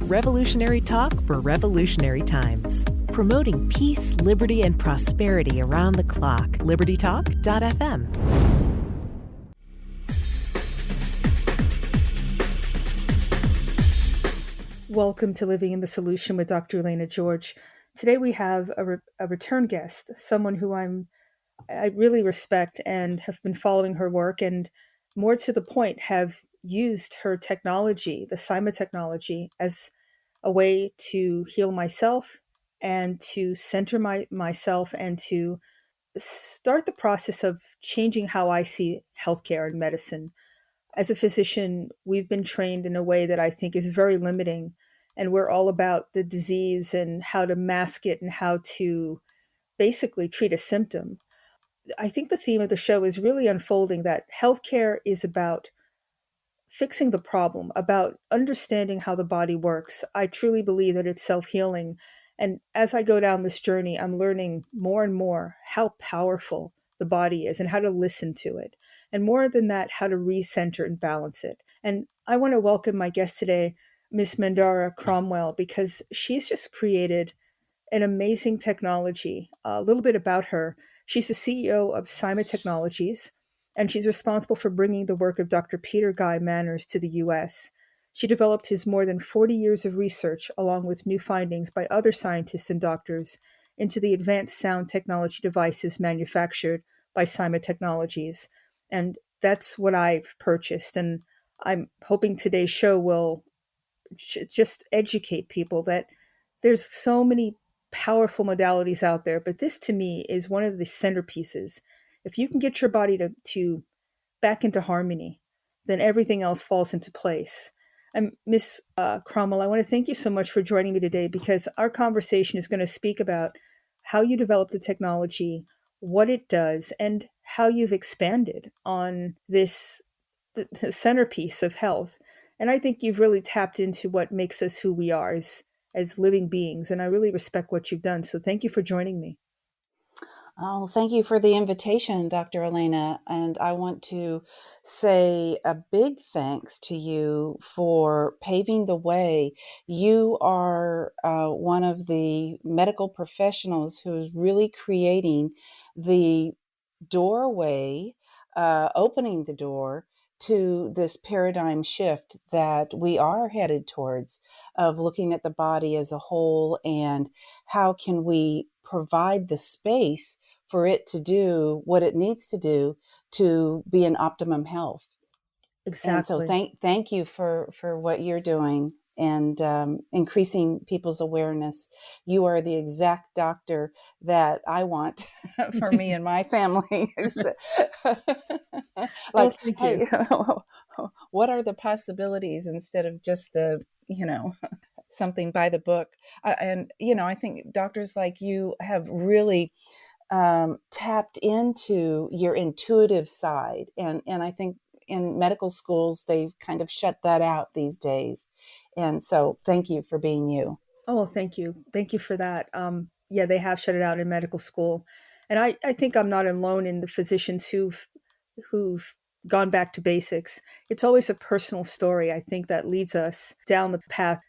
Revolutionary talk for revolutionary times. Promoting peace, liberty, and prosperity around the clock. LibertyTalk.fm. Welcome to Living in the Solution with Dr. Elena George. Today we have a return guest, someone who I really respect and have been following her work, and more to the point, have used her technology, the Cyma technology, as a way to heal myself and to center myself and to start the process of changing how I see healthcare and medicine. As a physician, we've been trained in a way that I think is very limiting, and we're all about the disease and how to mask it and how to basically treat a symptom. I think the theme of the show is really unfolding that healthcare is about fixing the problem, about understanding how the body works. I truly believe that it's self-healing. And as I go down this journey, I'm learning more and more how powerful the body is and how to listen to it. And more than that, how to recenter and balance it. And I want to welcome my guest today, Miss Mandara Cromwell, because she's just created an amazing technology. A little bit about her. She's the CEO of Cyma Technologies, and she's responsible for bringing the work of Dr. Peter Guy Manners to the U.S. She developed his more than 40 years of research, along with new findings by other scientists and doctors, into the advanced sound technology devices manufactured by Cyma Technologies. And that's what I've purchased. And I'm hoping today's show will just educate people that there's so many powerful modalities out there, but this to me is one of the centerpieces. If you can get your body to back into harmony, then everything else falls into place. And Miss Cromwell, I want to thank you so much for joining me today, because our conversation is going to speak about how you developed the technology, what it does, and how you've expanded on this the centerpiece of health. And I think you've really tapped into what makes us who we are as living beings. And I really respect what you've done. So thank you for joining me. Oh, thank you for the invitation, Dr. Elena. And I want to say a big thanks to you for paving the way. You are one of the medical professionals who's really creating the doorway, opening the door to this paradigm shift that we are headed towards, of looking at the body as a whole and how can we provide the space for it to do what it needs to do to be in optimum health. Exactly. And so thank you for what you're doing and increasing people's awareness. You are the exact doctor that I want for me and my family. Well, Like, thank hey, you. what are the possibilities instead of just the, something by the book? And I think doctors like you have really tapped into your intuitive side. And I think in medical schools, they've kind of shut that out these days. And so thank you for being you. Oh, well, thank you. Thank you for that. Yeah, they have shut it out in medical school. And I think I'm not alone in the physicians who've gone back to basics. It's always a personal story, I think, that leads us down the path.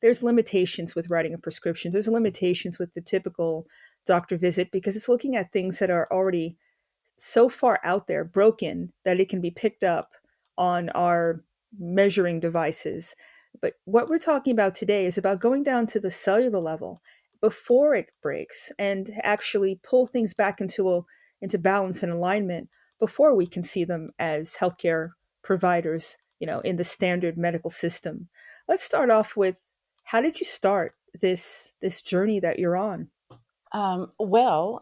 There's limitations with writing a prescription. There's limitations with the typical doctor visit, because it's looking at things that are already so far out there, broken, that it can be picked up on our measuring devices. But what we're talking about today is about going down to the cellular level before it breaks and actually pull things back into balance and alignment before we can see them as healthcare providers, in the standard medical system. Let's start off with, how did you start this journey that you're on? Well,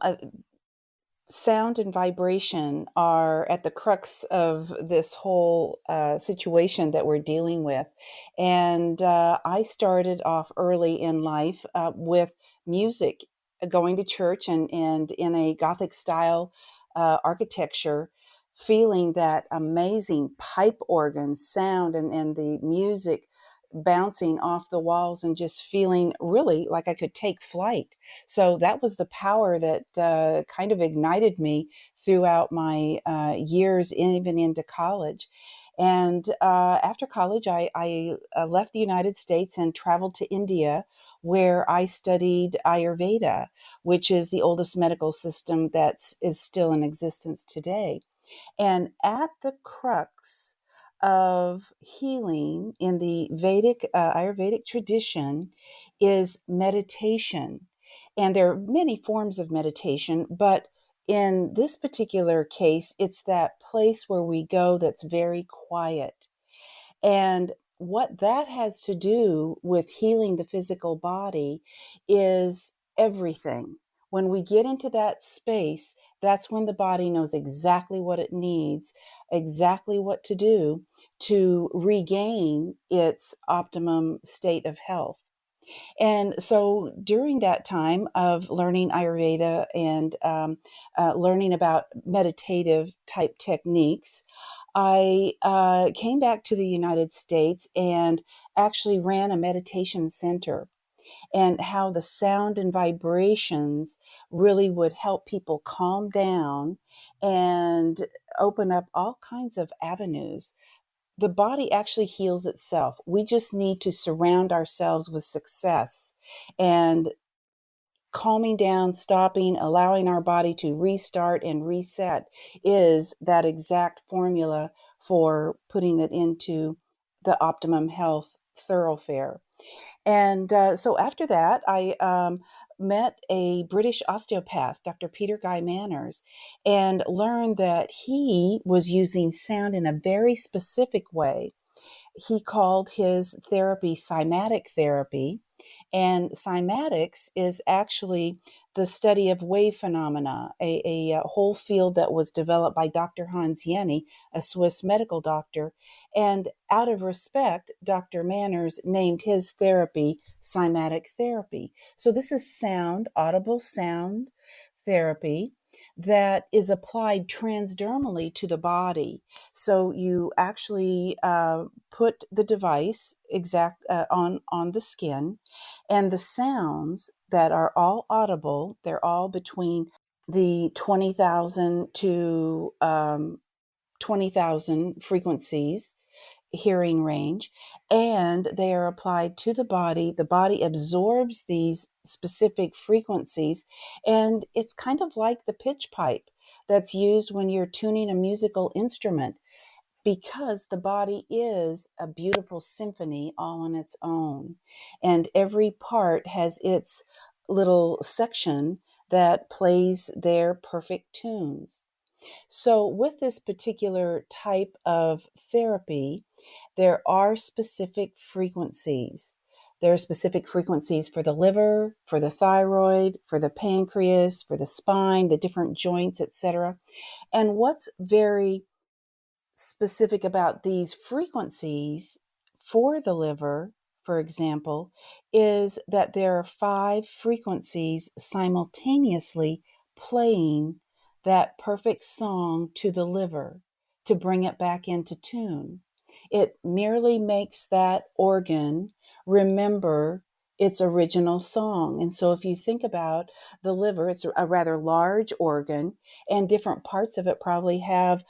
sound and vibration are at the crux of this whole situation that we're dealing with. And I started off early in life with music, going to church and in a Gothic style architecture, feeling that amazing pipe organ sound and the music bouncing off the walls and just feeling really like I could take flight. So that was the power that kind of ignited me throughout my years, even into college. And after college, I left the United States and traveled to India, where I studied Ayurveda, which is the oldest medical system that is still in existence today. And at the crux of healing in the Vedic Ayurvedic tradition is meditation. And there are many forms of meditation, but in this particular case, it's that place where we go that's very quiet. And what that has to do with healing the physical body is everything. When we get into that space, that's when the body knows exactly what it needs, exactly what to do to regain its optimum state of health. And so during that time of learning Ayurveda and learning about meditative type techniques, I came back to the United States and actually ran a meditation center, and how the sound and vibrations really would help people calm down and open up all kinds of avenues. The body actually heals itself. We just need to surround ourselves with success and calming down, stopping, allowing our body to restart and reset is that exact formula for putting it into the optimum health thoroughfare. And so after that, I met a British osteopath, Dr. Peter Guy Manners, and learned that he was using sound in a very specific way. He called his therapy cymatic therapy. And cymatics is actually the study of wave phenomena, a whole field that was developed by Dr. Hans Jenny, a Swiss medical doctor. And out of respect, Dr. Manners named his therapy cymatic therapy. So this is sound, audible sound therapy that is applied transdermally to the body. So you actually put the device on the skin, and the sounds that are all audible, they're all between the 20,000 to 20,000 frequencies hearing range, and they are applied to the body. The body absorbs these specific frequencies, and it's kind of like the pitch pipe that's used when you're tuning a musical instrument, because the body is a beautiful symphony all on its own, and every part has its little section that plays their perfect tunes. So, with this particular type of therapy, there are specific frequencies. There are specific frequencies for the liver, for the thyroid, for the pancreas, for the spine, the different joints, etc. And what's very specific about these frequencies for the liver, for example, is that there are 5 frequencies simultaneously playing that perfect song to the liver to bring it back into tune. It merely makes that organ remember its original song. And so if you think about the liver, it's a rather large organ, and different parts of it probably have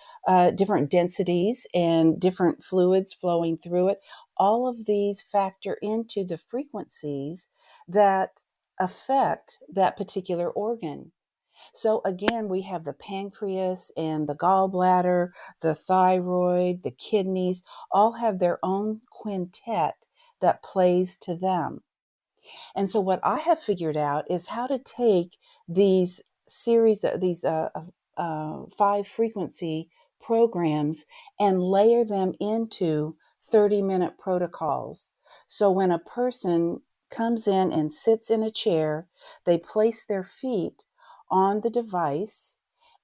different densities and different fluids flowing through it. All of these factor into the frequencies that affect that particular organ. So again, we have the pancreas and the gallbladder, the thyroid, the kidneys, all have their own quintet that plays to them. And so what I have figured out is how to take these series, these 5 frequency programs, and layer them into 30-minute protocols. So when a person comes in and sits in a chair, they place their feet on the device,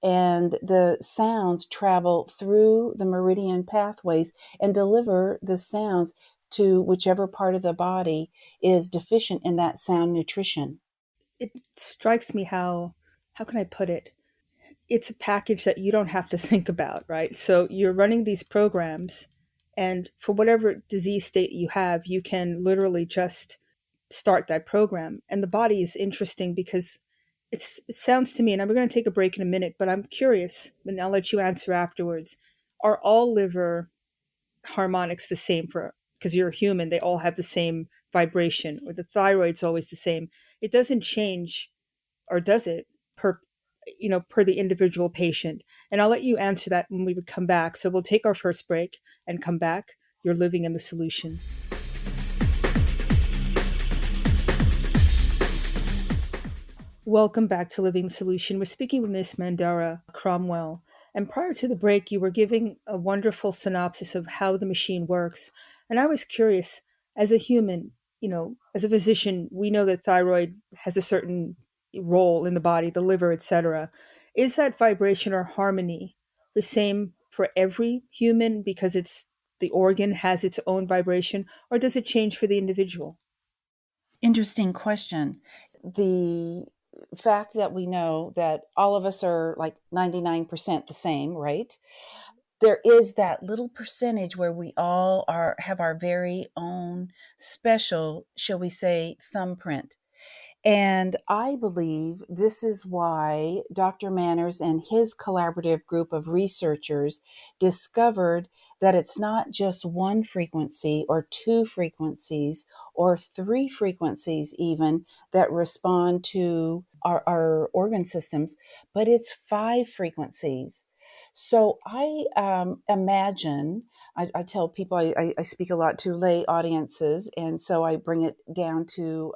and the sounds travel through the meridian pathways and deliver the sounds to whichever part of the body is deficient in that sound nutrition. It strikes me how can I put it? It's a package that you don't have to think about, right? So you're running these programs, and for whatever disease state you have, you can literally just start that program. And the body is interesting because it sounds to me, and I'm going to take a break in a minute, but I'm curious, and I'll let you answer afterwards. Are all liver harmonics the same for, because you're a human, they all have the same vibration, or the thyroid's always the same. It doesn't change, or does it, per per the individual patient? And I'll let you answer that when we would come back. So we'll take our first break and come back. You're living in the solution. Welcome back to Living Solution. We're speaking with Miss Mandara Cromwell. And prior to the break, you were giving a wonderful synopsis of how the machine works. And I was curious, as a human, as a physician, we know that thyroid has a certain role in the body, the liver, etc. Is that vibration or harmony the same for every human because the organ has its own vibration, or does it change for the individual? Interesting question. The fact that we know that all of us are like 99% the same, right? There is that little percentage where we all have our very own special, shall we say, thumbprint. And I believe this is why Dr. Manners and his collaborative group of researchers discovered that it's not just one frequency or two frequencies or three frequencies even that respond to our organ systems, but it's five frequencies. So I imagine, I tell people, I speak a lot to lay audiences, and so I bring it down to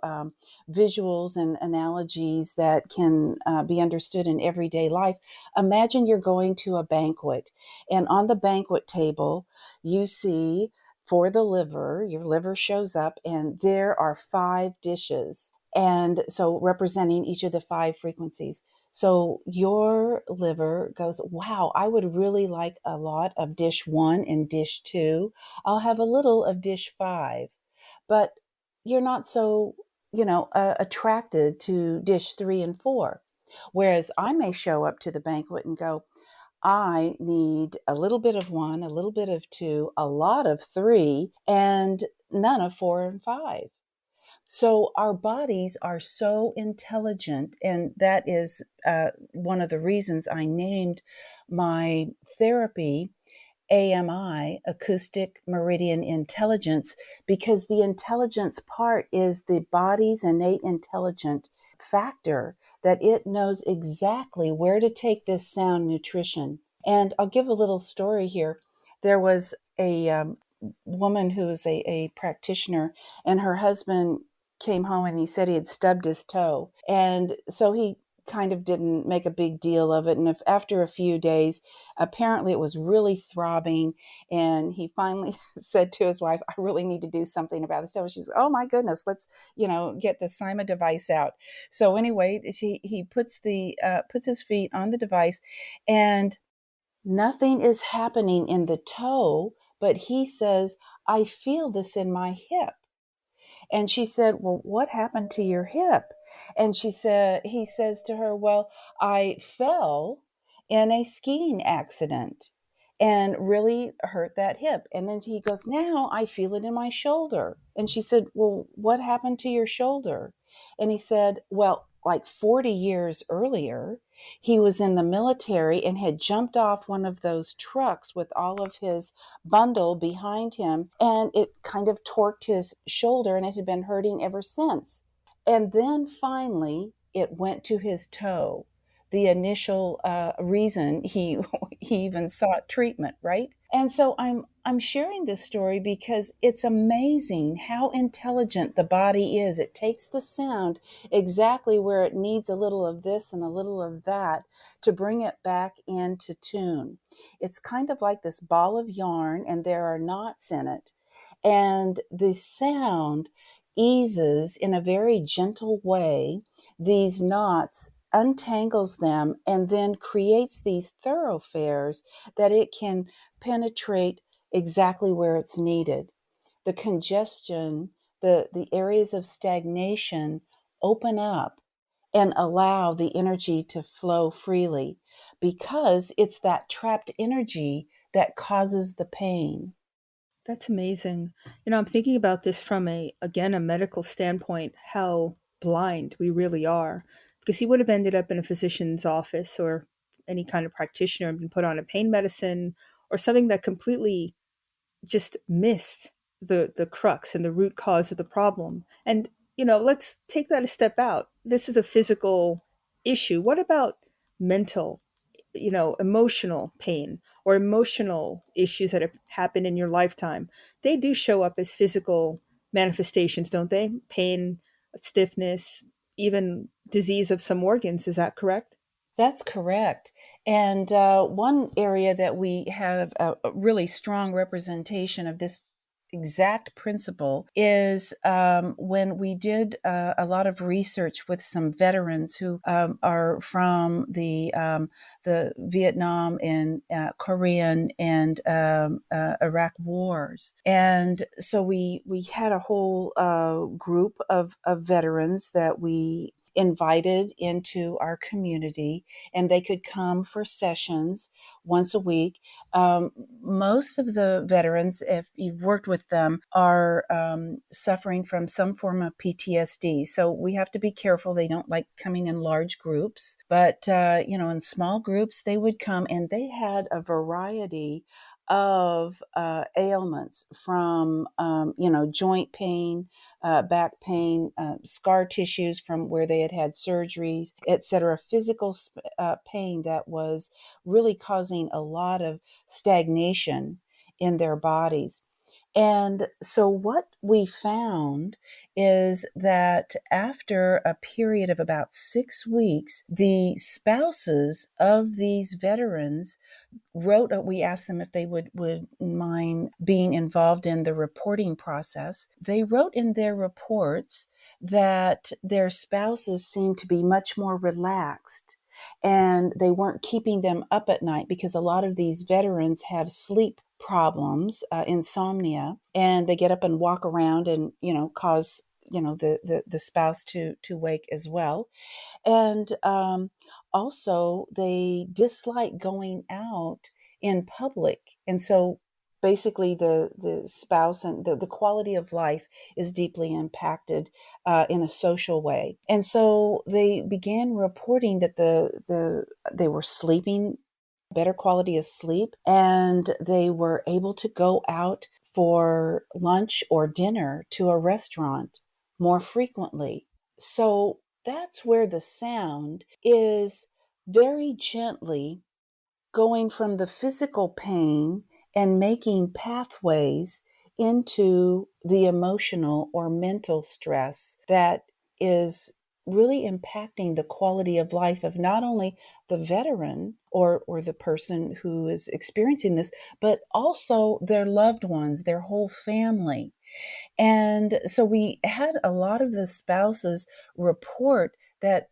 visuals and analogies that can be understood in everyday life. Imagine you're going to a banquet, and on the banquet table, you see for the liver, your liver shows up, and there are five dishes. And so representing each of the five frequencies. So your liver goes, wow, I would really like a lot of dish one and dish two. I'll have a little of dish five. But you're not so, attracted to dish three and four. Whereas I may show up to the banquet and go, I need a little bit of one, a little bit of two, a lot of three, and none of four and five. So our bodies are so intelligent, and that is one of the reasons I named my therapy AMI, Acoustic Meridian Intelligence, because the intelligence part is the body's innate intelligent factor, that it knows exactly where to take this sound nutrition. And I'll give a little story here. There was a woman who was a practitioner, and her husband came home and he said he had stubbed his toe. And so he kind of didn't make a big deal of it. And after a few days, apparently it was really throbbing. And he finally said to his wife, I really need to do something about this toe. She's, oh my goodness, let's, get the Cyma device out. So anyway, he puts his feet on the device, and nothing is happening in the toe, but he says, I feel this in my hip. And she said, well, what happened to your hip? And he says to her, well, I fell in a skiing accident and really hurt that hip. And then he goes, now I feel it in my shoulder. And she said, well, what happened to your shoulder? And he said, well, like 40 years earlier, he was in the military and had jumped off one of those trucks with all of his bundle behind him, and it kind of torqued his shoulder, and it had been hurting ever since. And then finally, it went to his toe. The initial reason he he even sought treatment, right? And so I'm sharing this story because it's amazing how intelligent the body is. It takes the sound exactly where it needs a little of this and a little of that to bring it back into tune. It's kind of like this ball of yarn, and there are knots in it. And the sound eases in a very gentle way these knots, untangles them, and then creates these thoroughfares that it can penetrate exactly where it's needed. The congestion, the areas of stagnation open up and allow the energy to flow freely, because it's that trapped energy that causes the pain. That's amazing. I'm thinking about this from a medical standpoint, how blind we really are. Because he would have ended up in a physician's office or any kind of practitioner and been put on a pain medicine or something that completely just missed the crux and the root cause of the problem. And let's take that a step out. This is a physical issue. What about mental, emotional pain or emotional issues that have happened in your lifetime? They do show up as physical manifestations, don't they? Pain, stiffness, even disease of some organs. Is that correct? That's correct. And one area that we have a really strong representation of this exact principle is when we did a lot of research with some veterans who are from the Vietnam and Korean and Iraq wars. And so we had a whole group of veterans that we invited into our community, and they could come for sessions once a week. Most of the veterans, if you've worked with them, are suffering from some form of PTSD. So we have to be careful. They don't like coming in large groups, but in small groups, they would come, and they had a variety of ailments from joint pain, back pain, scar tissues from where they had had surgeries, etc. Physical pain that was really causing a lot of stagnation in their bodies. And so, what we found is that after a period of about 6 weeks, the spouses of these veterans wrote, we asked them if they would mind being involved in the reporting process. They wrote in their reports that their spouses seemed to be much more relaxed, and they weren't keeping them up at night, because a lot of these veterans have sleep problems, insomnia, and they get up and walk around and cause the spouse to wake as well. And also, they dislike going out in public. And so basically, the spouse and the quality of life is deeply impacted in a social way. And so they began reporting that they were sleeping better quality of sleep, and they were able to go out for lunch or dinner to a restaurant more frequently. So that's where the sound is very gently going from the physical pain and making pathways into the emotional or mental stress that is really impacting the quality of life of not only the veteran or the person who is experiencing this, but also their loved ones, their whole family. And so we had a lot of the spouses report that,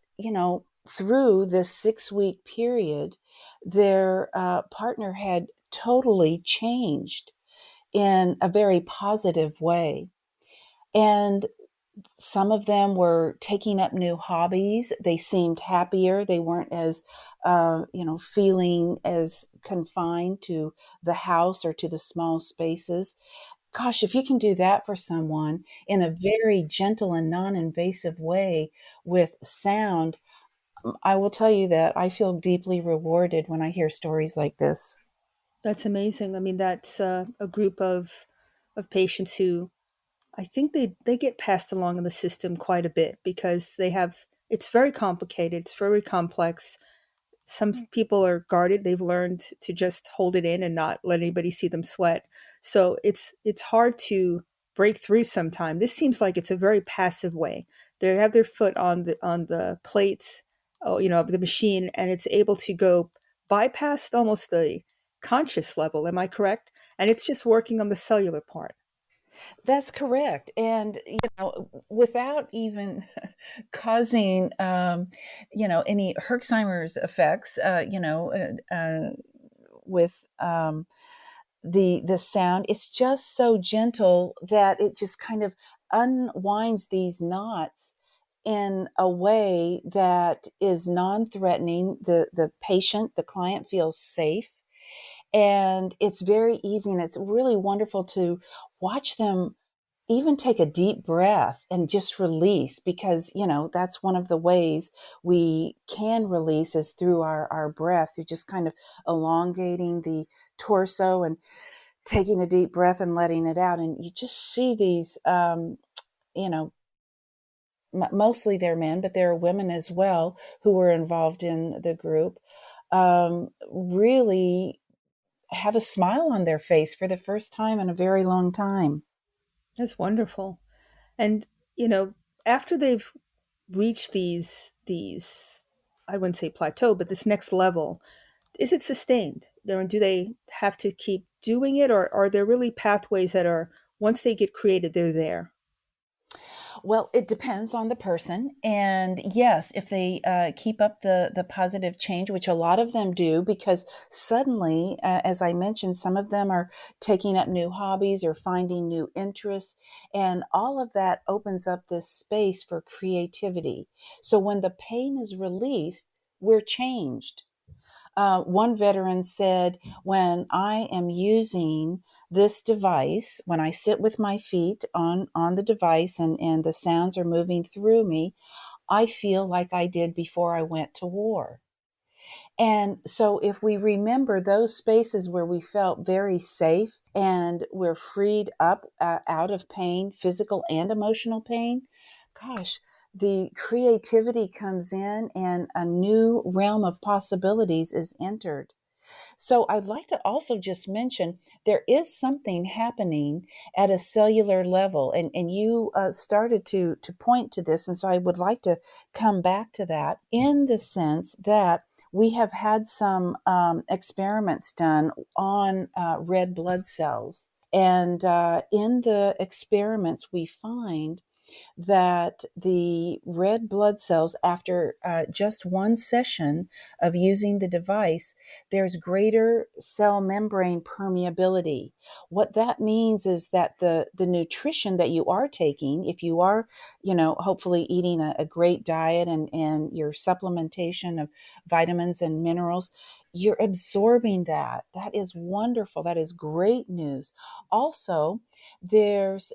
through this 6 week period, their partner had totally changed in a very positive way. And some of them were taking up new hobbies. They seemed happier. They weren't as, feeling as confined to the house or to the small spaces. Gosh, if you can do that for someone in a very gentle and non-invasive way with sound, I will tell you that I feel deeply rewarded when I hear stories like this. That's amazing. I mean, that's a group of patients who I think they get passed along in the system quite a bit because it's very complicated, it's very complex. Some people are guarded. They've learned to just hold it in and not let anybody see them sweat. So it's hard to break through sometime. This seems like it's a very passive way. They have their foot on the plates, of the machine, and it's able to go bypass almost the conscious level. Am I correct? And it's just working on the cellular part. That's correct. And, without even causing, any Herxheimer's effects, with the sound, it's just so gentle that it just kind of unwinds these knots in a way that is non-threatening. The patient, the client feels safe, and it's very easy, and it's really wonderful to watch them even take a deep breath and just release, because that's one of the ways we can release is through our breath. You're just kind of elongating the torso and taking a deep breath and letting it out. And you just see these, you know, mostly they're men, but there are women as well who were involved in the group, really have a smile on their face for the first time in a very long time. That's wonderful. And, you know, after they've reached these I wouldn't say plateau, but this next level, is it sustained? Do they have to keep doing it, or are there really pathways that are, once they get created, they're there? Well, it depends on the person, and yes, if they keep up the positive change, which a lot of them do, because suddenly, as I mentioned, some of them are taking up new hobbies or finding new interests, and all of that opens up this space for creativity. So when the pain is released, we're changed. One veteran said, when I am using this device, when I sit with my feet on the device and the sounds are moving through me, I feel like I did before I went to war. And so, if we remember those spaces where we felt very safe and we're freed up out of pain, physical and emotional pain, gosh, the creativity comes in and a new realm of possibilities is entered. So I'd like to also just mention there is something happening at a cellular level, and you started to point to this, and so I would like to come back to that in the sense that we have had some experiments done on red blood cells. And in the experiments, we find that the red blood cells, after just one session of using the device, there's greater cell membrane permeability. What that means is that the nutrition that you are taking, if you are, hopefully eating a great diet and your supplementation of vitamins and minerals, you're absorbing that. That is wonderful. That is great news. Also, there's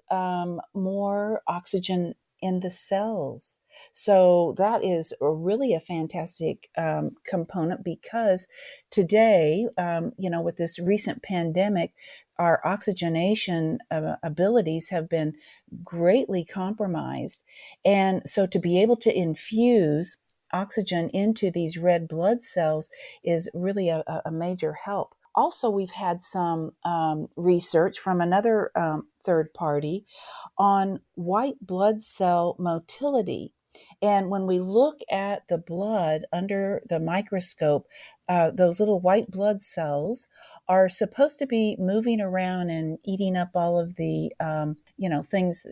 more oxygen in the cells. So that is really a fantastic component, because today, with this recent pandemic, our oxygenation abilities have been greatly compromised. And so to be able to infuse oxygen into these red blood cells is really a major help. Also, we've had some research from another third party on white blood cell motility. And when we look at the blood under the microscope, those little white blood cells are supposed to be moving around and eating up all of the, things.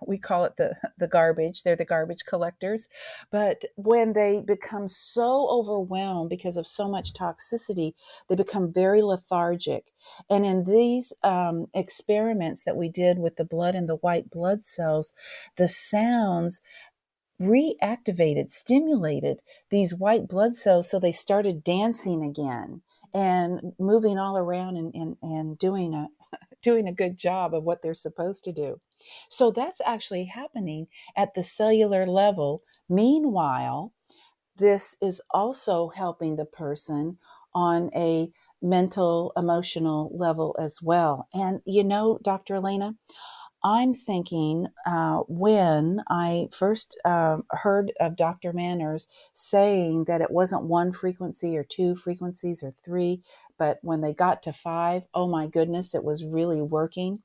We call it the garbage. They're the garbage collectors. But when they become so overwhelmed because of so much toxicity, they become very lethargic. And in these experiments that we did with the blood and the white blood cells, the sounds reactivated, stimulated these white blood cells, so they started dancing again and moving all around and doing a good job of what they're supposed to do. So that's actually happening at the cellular level. Meanwhile, this is also helping the person on a mental, emotional level as well. And Dr. Elena, I'm thinking when I first heard of Dr. Manners saying that it wasn't one frequency or two frequencies or three, but when they got to five, oh my goodness, it was really working.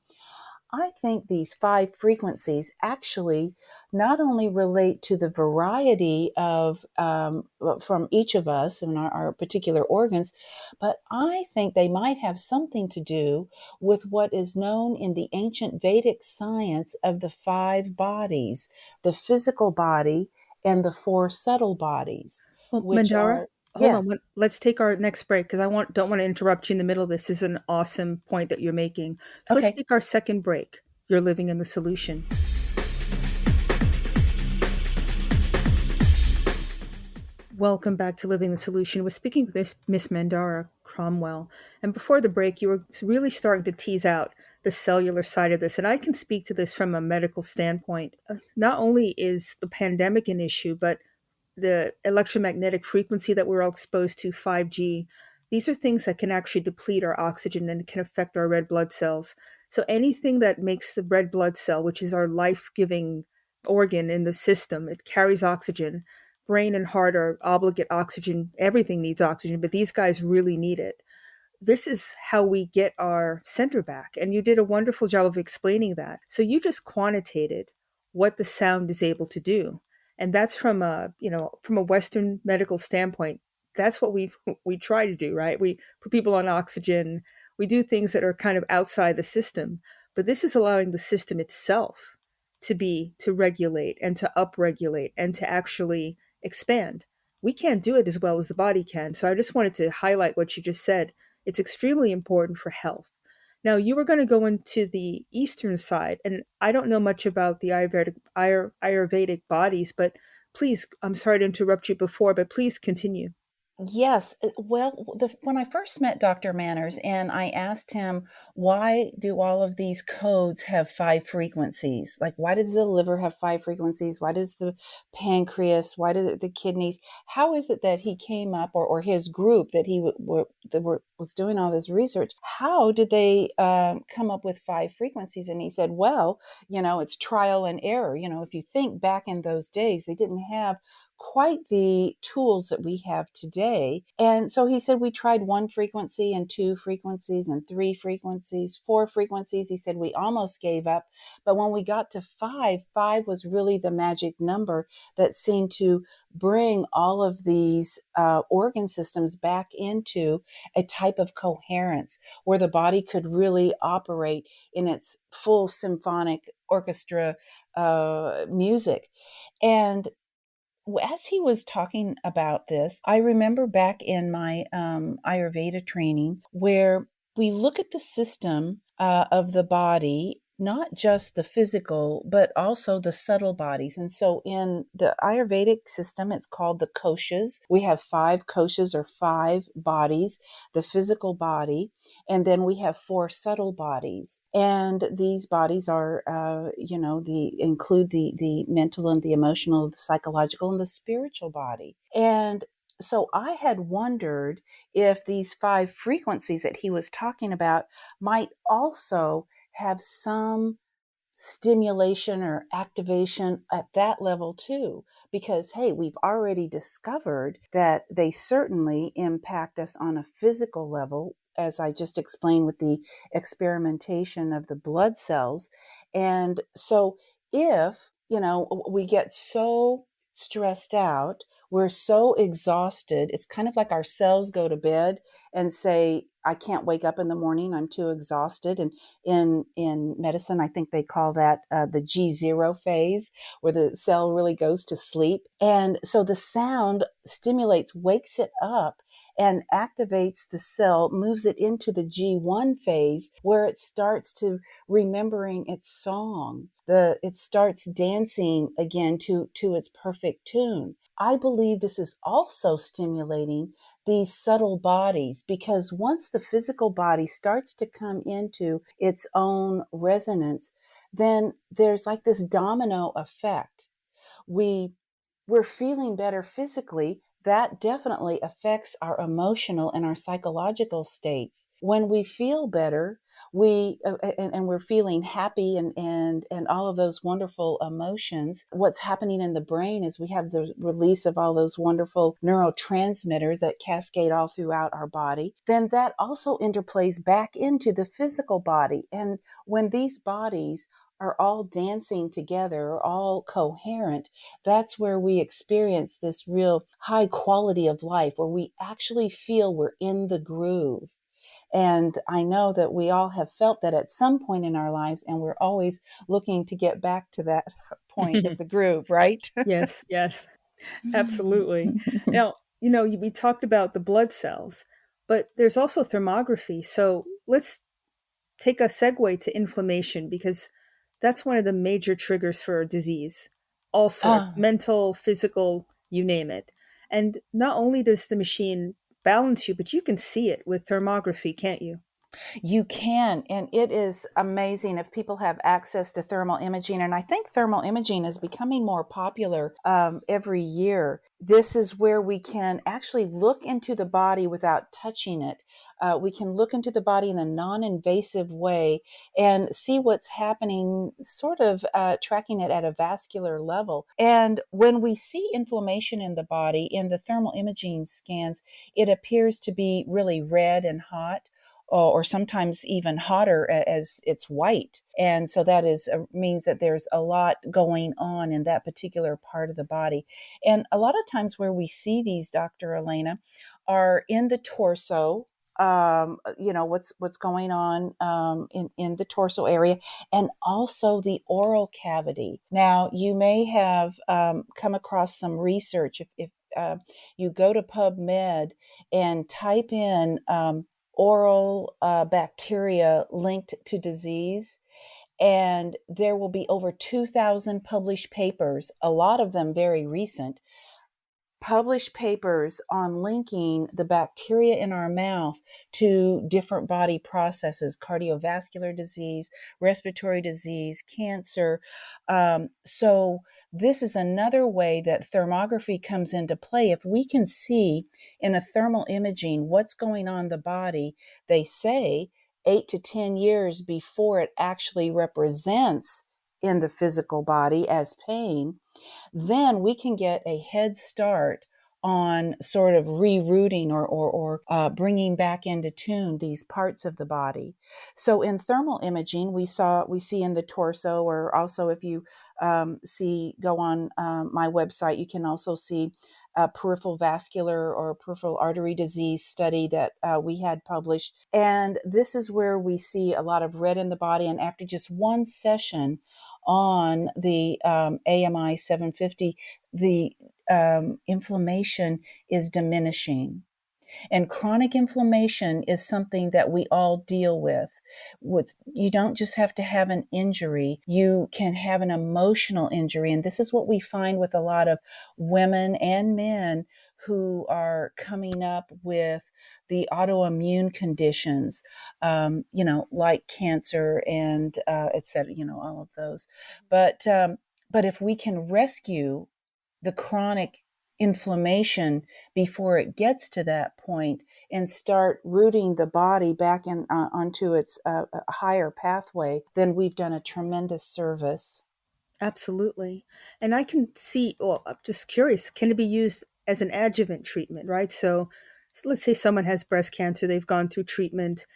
I think these five frequencies actually not only relate to the variety of from each of us and our particular organs, but I think they might have something to do with what is known in the ancient Vedic science of the five bodies, the physical body and the four subtle bodies, Well, which Mandara, are, hold on. yes, Let's take our next break, because don't want to interrupt you in the middle of this. This is an awesome point that you're making. So let's okay. take our second break. You're living in the solution. Welcome back to Living the Solution. We're speaking with Miss Mandara Cromwell. And before the break, you were really starting to tease out the cellular side of this. And I can speak to this from a medical standpoint. Not only is the pandemic an issue, but the electromagnetic frequency that we're all exposed to, 5G, these are things that can actually deplete our oxygen and can affect our red blood cells. So anything that makes the red blood cell, which is our life-giving organ in the system, it carries oxygen. Brain and heart are obligate oxygen. Everything needs oxygen, but these guys really need it. This is how we get our center back. And you did a wonderful job of explaining that. So you just quantitated what the sound is able to do. And that's from from a Western medical standpoint. That's what we try to do, right? We put people on oxygen. We do things that are kind of outside the system. But this is allowing the system itself to regulate and to upregulate and to actually expand. We can't do it as well as the body can. So I just wanted to highlight what you just said. It's extremely important for health. Now, you were going to go into the Eastern side, and I don't know much about the Ayurvedic bodies, but please, I'm sorry to interrupt you before, but please continue. Yes. Well, when I first met Dr. Manners and I asked him, why do all of these codes have five frequencies? Like, why does the liver have five frequencies? Why does the pancreas? Why do the kidneys? How is it that he came up, or his group that was doing all this research? How did they come up with five frequencies? And he said, well, it's trial and error. If you think back in those days, they didn't have quite the tools that we have today. And so he said we tried one frequency and two frequencies and three frequencies, four frequencies. He said we almost gave up. But when we got to five was really the magic number that seemed to bring all of these organ systems back into a type of coherence where the body could really operate in its full symphonic orchestra music. And as he was talking about this, I remember back in my Ayurveda training where we look at the system of the body, not just the physical, but also the subtle bodies. And so in the Ayurvedic system, it's called the koshas. We have five koshas, or five bodies: the physical body, and then we have four subtle bodies. And these bodies are, include the mental and the emotional, the psychological, and the spiritual body. And so I had wondered if these five frequencies that he was talking about might also have some stimulation or activation at that level too, because hey, we've already discovered that they certainly impact us on a physical level, as I just explained with the experimentation of the blood cells. And so if we get so stressed out, we're so exhausted, it's kind of like our cells go to bed and say, I can't wake up in the morning, I'm too exhausted. And in medicine, I think they call that the G0 phase, where the cell really goes to sleep. And so the sound stimulates, wakes it up, and activates the cell, moves it into the G1 phase, where it starts to remembering its song. It starts dancing again to its perfect tune. I believe this is also stimulating these subtle bodies, because once the physical body starts to come into its own resonance, then there's like this domino effect. We're feeling better physically. That definitely affects our emotional and our psychological states. When we feel better, and we're feeling happy and all of those wonderful emotions, what's happening in the brain is we have the release of all those wonderful neurotransmitters that cascade all throughout our body. Then that also interplays back into the physical body. And when these bodies are all dancing together, are all coherent, that's where we experience this real high quality of life, where we actually feel we're in the groove. And I know that we all have felt that at some point in our lives, and we're always looking to get back to that point of the groove, right? Yes, yes, absolutely. Now, we talked about the blood cells, but there's also thermography. So let's take a segue to inflammation, because that's one of the major triggers for disease, all sorts, Ah, mental, physical, you name it. And not only does the machine balance you, but you can see it with thermography, can't you? You can, and it is amazing if people have access to thermal imaging. And I think thermal imaging is becoming more popular every year. This is where we can actually look into the body without touching it. We can look into the body in a non invasive way and see what's happening, sort of tracking it at a vascular level. And when we see inflammation in the body in the thermal imaging scans, it appears to be really red and hot, or sometimes even hotter, as it's white. And so that is means that there's a lot going on in that particular part of the body. And a lot of times where we see these, Dr. Elena, are in the torso. What's going on in the torso area, and also the oral cavity. Now, you may have come across some research if you go to PubMed and type in oral bacteria linked to disease, and there will be over 2,000 published papers, a lot of them very recent, published papers on linking the bacteria in our mouth to different body processes: cardiovascular disease, respiratory disease, cancer. So this is another way that thermography comes into play. If we can see in a thermal imaging what's going on in the body, they say 8 to 10 years before it actually represents in the physical body as pain, then we can get a head start on sort of rerouting or bringing back into tune these parts of the body. So in thermal imaging, we see in the torso, or also if you go on my website, you can also see a peripheral vascular or peripheral artery disease study that we had published. And this is where we see a lot of red in the body. And after just one session on the AMI 750, the inflammation is diminishing. And chronic inflammation is something that we all deal with. You don't just have to have an injury, you can have an emotional injury. And this is what we find with a lot of women and men who are coming up with the autoimmune conditions, like cancer and et cetera, all of those. But if we can rescue the chronic inflammation before it gets to that point and start rooting the body back in onto its higher pathway, then we've done a tremendous service. Absolutely. And I can see, well, I'm just curious, can it be used as an adjuvant treatment, right? So let's say someone has breast cancer, they've gone through treatment.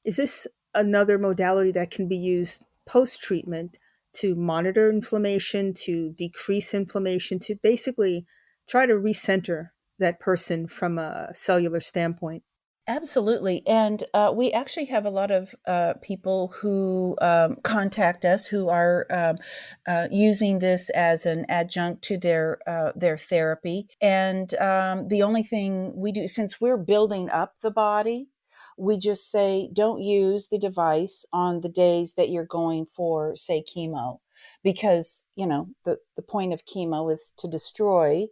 Is this another modality that can be used post treatment to monitor inflammation, to decrease inflammation, to basically try to recenter that person from a cellular standpoint? Absolutely. And we actually have a lot of people who contact us who are using this as an adjunct to their therapy. And the only thing we do, since we're building up the body, we just say don't use the device on the days that you're going for, say, chemo, because the point of chemo is to destroy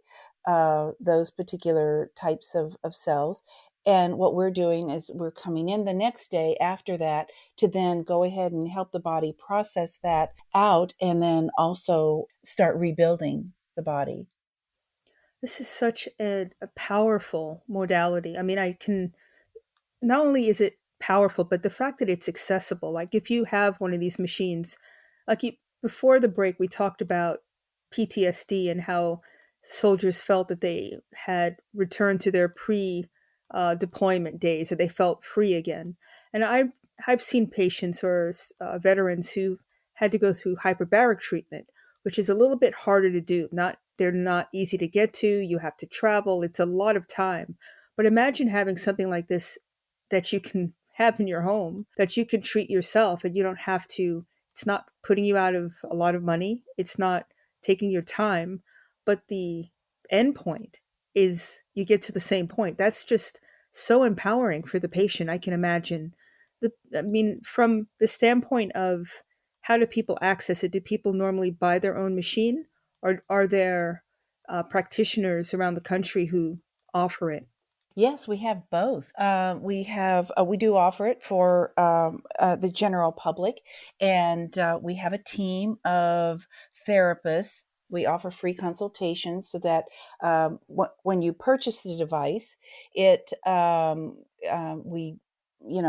those particular types of cells. And what we're doing is we're coming in the next day after that to then go ahead and help the body process that out, and then also start rebuilding the body. This is such a powerful modality. I mean, I can not only is it powerful, but the fact that it's accessible. Like if you have one of these machines, before the break, we talked about PTSD and how soldiers felt that they had returned to their pre deployment days, that they felt free again. And I've seen patients or veterans who had to go through hyperbaric treatment, which is a little bit harder to do. Not They're not easy to get to. You have to travel. It's a lot of time. But imagine having something like this that you can have in your home, that you can treat yourself, and you don't have to, it's not putting you out of a lot of money, it's not taking your time, but the end point is you get to the same point. That's just so empowering for the patient. I can imagine I mean, from the standpoint of how do people access it, do people normally buy their own machine, or are there practitioners around the country who offer it? Yes, we have both. We do offer it for the general public, and we have a team of therapists. We offer free consultations so that when you purchase the device, it we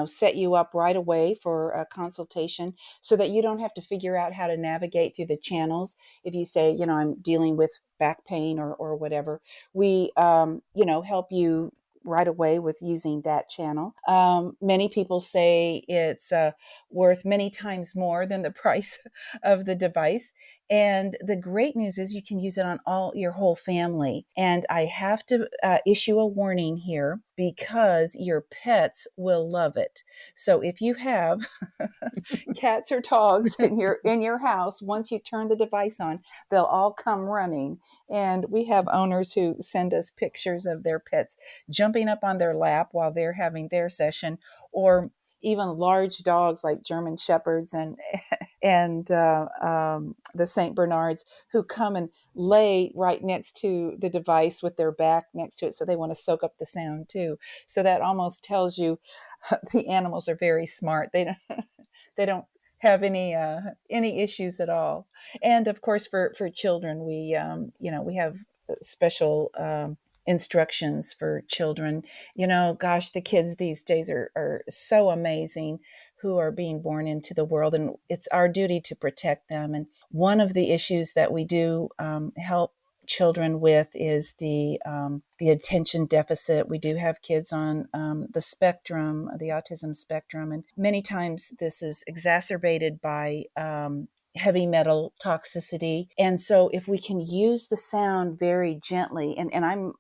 set you up right away for a consultation so that you don't have to figure out how to navigate through the channels. If you say, I'm dealing with back pain or whatever, we help you right away with using that channel. Many people say it's worth many times more than the price of the device. And the great news is you can use it on your whole family. And I have to issue a warning here because your pets will love it. So if you have cats or dogs in your house, once you turn the device on, they'll all come running. And we have owners who send us pictures of their pets jumping up on their lap while they're having their session, or even large dogs like German Shepherds and the Saint Bernards who come and lay right next to the device with their back next to it, so they want to soak up the sound too. So that almost tells you the animals are very smart. They don't have any issues at all. And of course, for children, we have special instructions for children. Gosh, the kids these days are so amazing, who are being born into the world, and it's our duty to protect them. And one of the issues that we do help children with is the attention deficit. We do have kids on the spectrum, the autism spectrum, and many times this is exacerbated by heavy metal toxicity. And so if we can use the sound very gently, and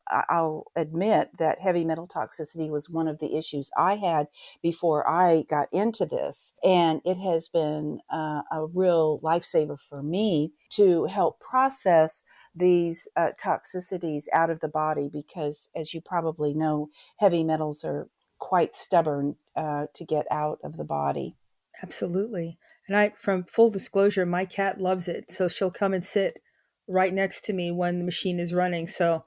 I'll admit that heavy metal toxicity was one of the issues I had before I got into this. And it has been a real lifesaver for me to help process these toxicities out of the body, because as you probably know, heavy metals are quite stubborn to get out of the body. Absolutely. And from full disclosure, my cat loves it. So she'll come and sit right next to me when the machine is running. So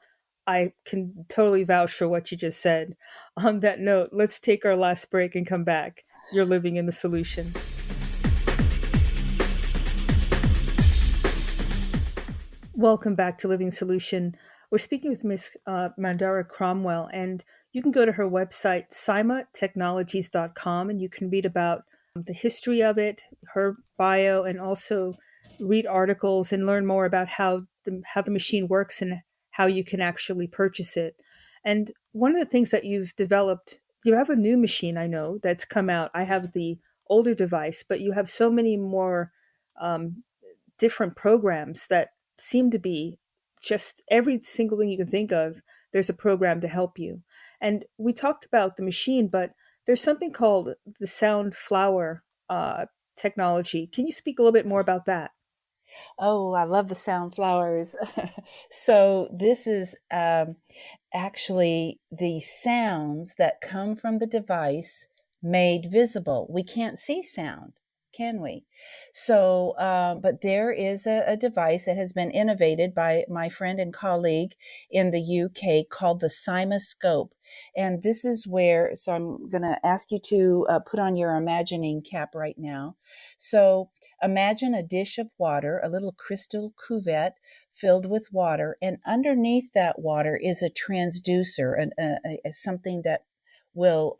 I can totally vouch for what you just said. On that note, let's take our last break and come back. You're living in the solution. Welcome back to Living Solution. We're speaking with Miss Mandara Cromwell, and you can go to her website, cymatechnologies.com, and you can read about the history of it, her bio, and also read articles and learn more about how the machine works and how you can actually purchase it. And one of the things that you've developed, you have a new machine, I know, that's come out. I have the older device, but you have so many more um, different programs that seem to be just every single thing you can think of. There's a program to help you. And we talked about the machine, but there's something called the sound flower technology. Can you speak a little bit more about that? Oh, I love the sound flowers. So this is actually the sounds that come from the device made visible. We can't see sound, can we? So, but there is a device that has been innovated by my friend and colleague in the UK called the Cyma Scope. And this is where, so I'm going to ask you to put on your imagining cap right now. So imagine a dish of water, a little crystal cuvette filled with water, and underneath that water is a transducer, something that will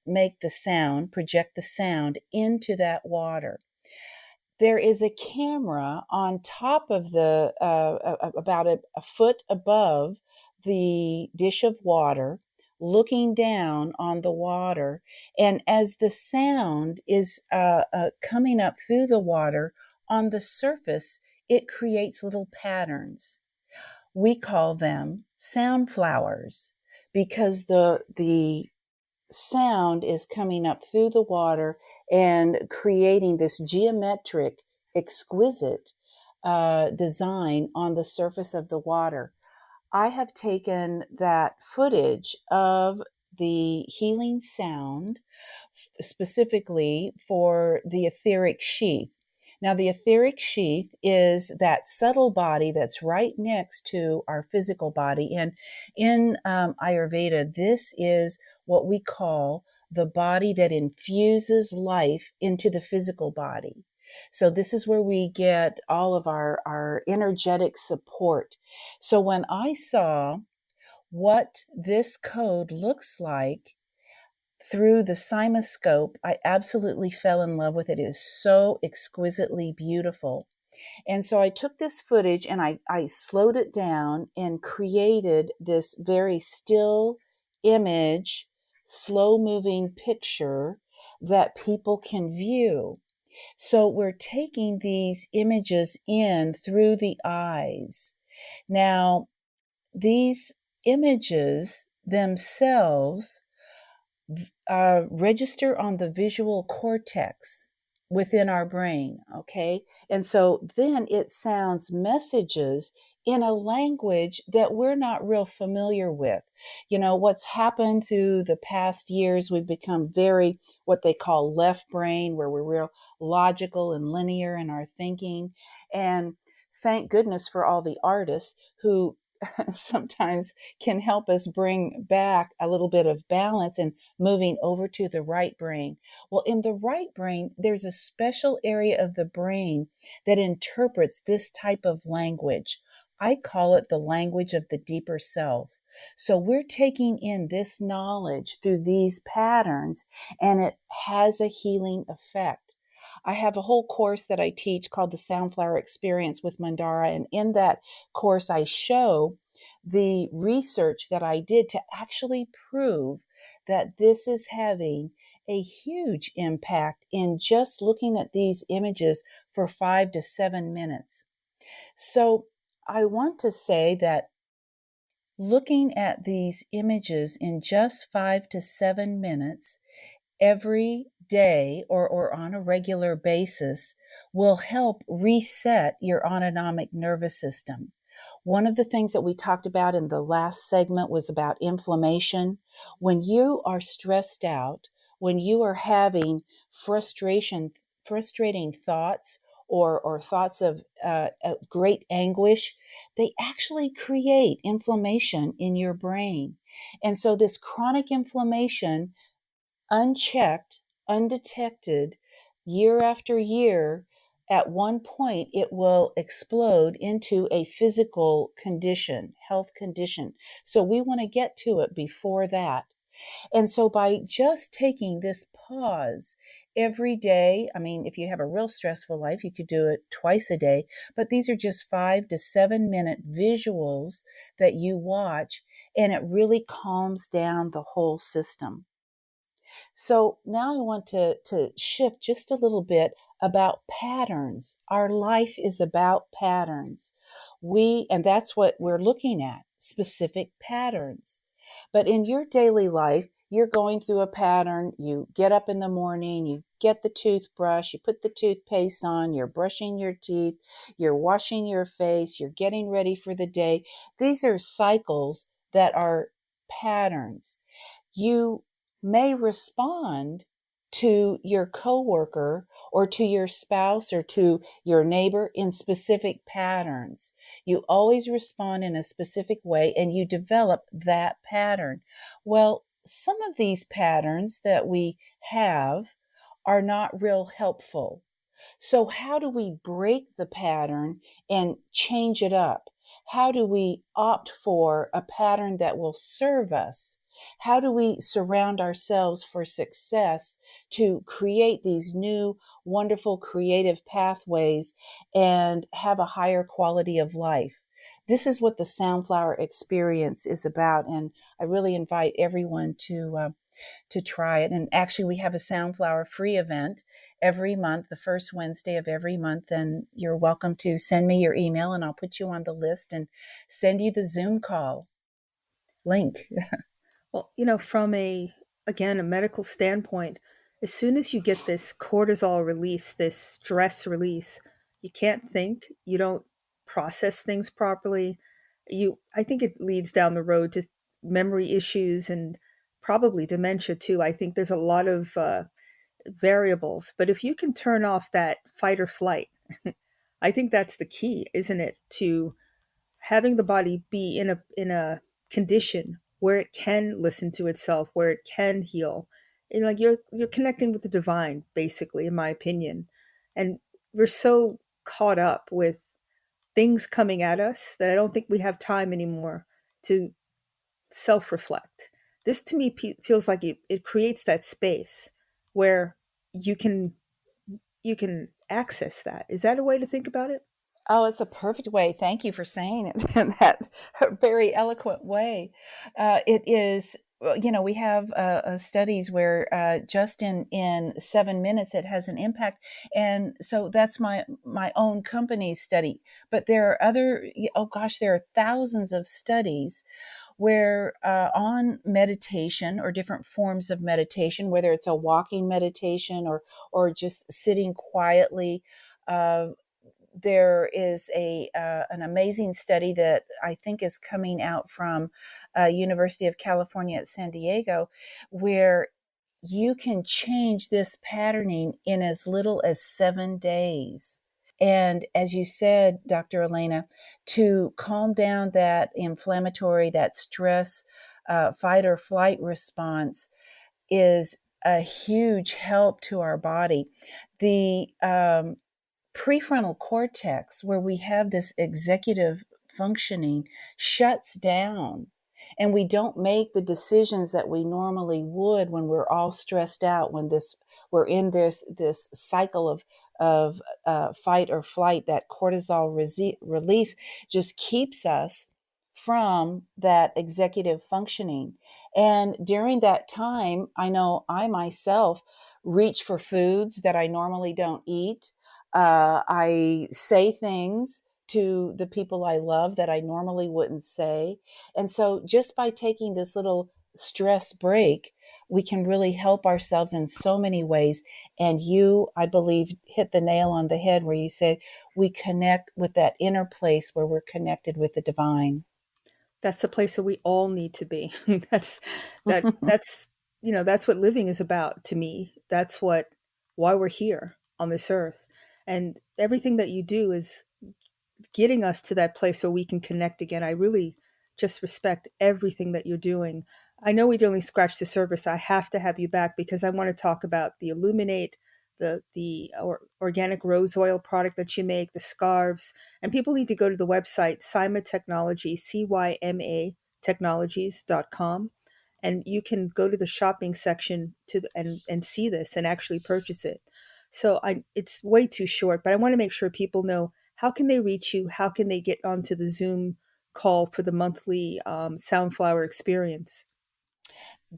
make the sound, project the sound into that water. There is a camera on top of about a foot above the dish of water, looking down on the water. And as the sound is coming up through the water on the surface, it creates little patterns. We call them sound flowers, because the sound is coming up through the water and creating this geometric, exquisite design on the surface of the water. I have taken that footage of the healing sound specifically for the etheric sheath, Now, the etheric sheath is that subtle body that's right next to our physical body. And in Ayurveda, this is what we call the body that infuses life into the physical body. So, this is where we get all of our energetic support. So, when I saw what this code looks like through the CymaScope, I absolutely fell in love with it. It is so exquisitely beautiful. And so I took this footage and I slowed it down and created this very still image, slow moving picture that people can view. So we're taking these images in through the eyes. Now, these images themselves register on the visual cortex within our brain, okay? And so then it sounds messages in a language that we're not real familiar with. You know, what's happened through the past years, we've become very what they call left brain, where we're real logical and linear in our thinking. And thank goodness for all the artists who sometimes can help us bring back a little bit of balance and moving over to the right brain. Well, in the right brain, there's a special area of the brain that interprets this type of language. I call it the language of the deeper self. So we're taking in this knowledge through these patterns, and it has a healing effect. I have a whole course that I teach called the Soundflower Experience with Mandara. And in that course, I show the research that I did to actually prove that this is having a huge impact in just looking at these images for 5 to 7 minutes. So I want to say that looking at these images in just 5 to 7 minutes every day or on a regular basis will help reset your autonomic nervous system. One of the things that we talked about in the last segment was about inflammation. When you are stressed out, when you are having frustrating thoughts, or thoughts of great anguish, they actually create inflammation in your brain. And so this chronic inflammation, unchecked, undetected, year after year, at one point it will explode into a physical condition, health condition. So we want to get to it before that. And so by just taking this pause every day, I mean, if you have a real stressful life, you could do it twice a day, but these are just 5 to 7 minute visuals that you watch, and it really calms down the whole system. So now I want to shift just a little bit about patterns. Our life is about patterns. And that's what we're looking at, specific patterns. But in your daily life, you're going through a pattern. You get up in the morning, you get the toothbrush, you put the toothpaste on, you're brushing your teeth, you're washing your face, you're getting ready for the day. These are cycles that are patterns. You may respond to your coworker or to your spouse or to your neighbor in specific patterns. You always respond in a specific way and you develop that pattern. Well, some of these patterns that we have are not real helpful. So, how do we break the pattern and change it up? How do we opt for a pattern that will serve us? How do we surround ourselves for success to create these new, wonderful, creative pathways and have a higher quality of life? This is what the Soundflower Experience is about, and I really invite everyone to try it. And actually, we have a Soundflower free event every month, the first Wednesday of every month. And you're welcome to send me your email and I'll put you on the list and send you the Zoom call link. Well, from again, a medical standpoint, as soon as you get this cortisol release, this stress release, you can't think, you don't process things properly. I think it leads down the road to memory issues and probably dementia too. I think there's a lot of variables, but if you can turn off that fight or flight, I think that's the key, isn't it? To having the body be in a condition where it can listen to itself, where it can heal. And like you're connecting with the divine, basically, in my opinion. And we're so caught up with things coming at us that I don't think we have time anymore to self-reflect. This to me feels like it creates that space where you can you can access that. Is that a way to think about it? Oh, it's a perfect way. Thank you for saying it in that very eloquent way. It is, we have studies where just in 7 minutes it has an impact, and so that's my own company's study. But there are there are thousands of studies where on meditation or different forms of meditation, whether it's a walking meditation or just sitting quietly. There is an amazing study that I think is coming out from University of California at San Diego, where you can change this patterning in as little as 7 days. And as you said, Dr. Elena, to calm down that inflammatory, that stress, fight or flight response is a huge help to our body. The prefrontal cortex, where we have this executive functioning, shuts down, and we don't make the decisions that we normally would when we're all stressed out, when we're in this cycle of fight or flight. That cortisol release just keeps us from that executive functioning. And during that time, I know I myself reach for foods that I normally don't eat. I say things to the people I love that I normally wouldn't say. And so just by taking this little stress break, we can really help ourselves in so many ways. And you, I believe, hit the nail on the head where you said we connect with that inner place where we're connected with the divine. That's the place that we all need to be. that's that's that's what living is about to me. That's why we're here on this earth. And everything that you do is getting us to that place so we can connect again. I really just respect everything that you're doing. I know we'd only scratched the surface. I have to have you back because I want to talk about the Illuminate, the organic rose oil product that you make, the scarves, and people need to go to the website Cyma Technologies, CYMA technologies.com, and you can go to the shopping section and see this and actually purchase it. So it's way too short, but I want to make sure people know, how can they reach you? How can they get onto the Zoom call for the monthly Soundflower experience?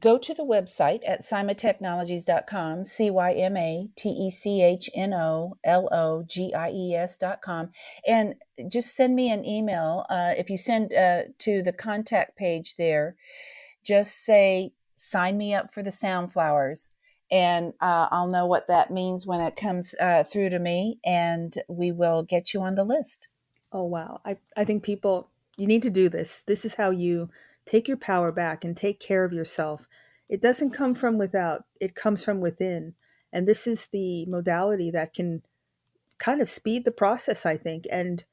Go to the website at cymatechnologies.com, cymatechnologies.com, and just send me an email. If you send to the contact page there, just say, sign me up for the Soundflowers. And I'll know what that means when it comes through to me, and we will get you on the list. Oh, wow. I think people, you need to do this. This is how you take your power back and take care of yourself. It doesn't come from without, it comes from within. And this is the modality that can kind of speed the process, I think. And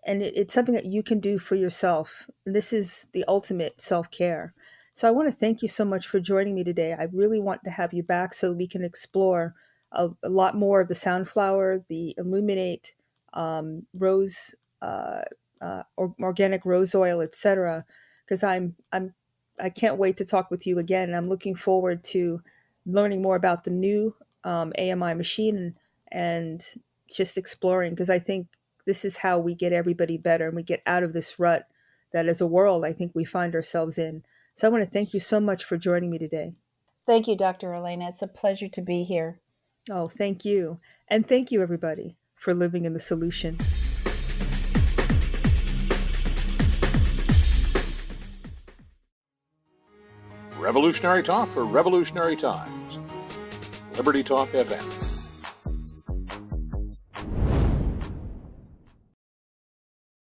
it's something that you can do for yourself. And this is the ultimate self-care. So I want to thank you so much for joining me today. I really want to have you back so we can explore a lot more of the Soundflower, the Illuminate, rose, organic rose oil, etc. Because I can't wait to talk with you again. And I'm looking forward to learning more about the new AMI machine and just exploring, because I think this is how we get everybody better and we get out of this rut that as a world I think we find ourselves in. So I want to thank you so much for joining me today. Thank you, Dr. Elena. It's a pleasure to be here. Oh, thank you. And thank you, everybody, for living in the solution. Revolutionary talk for revolutionary times. Liberty Talk FM.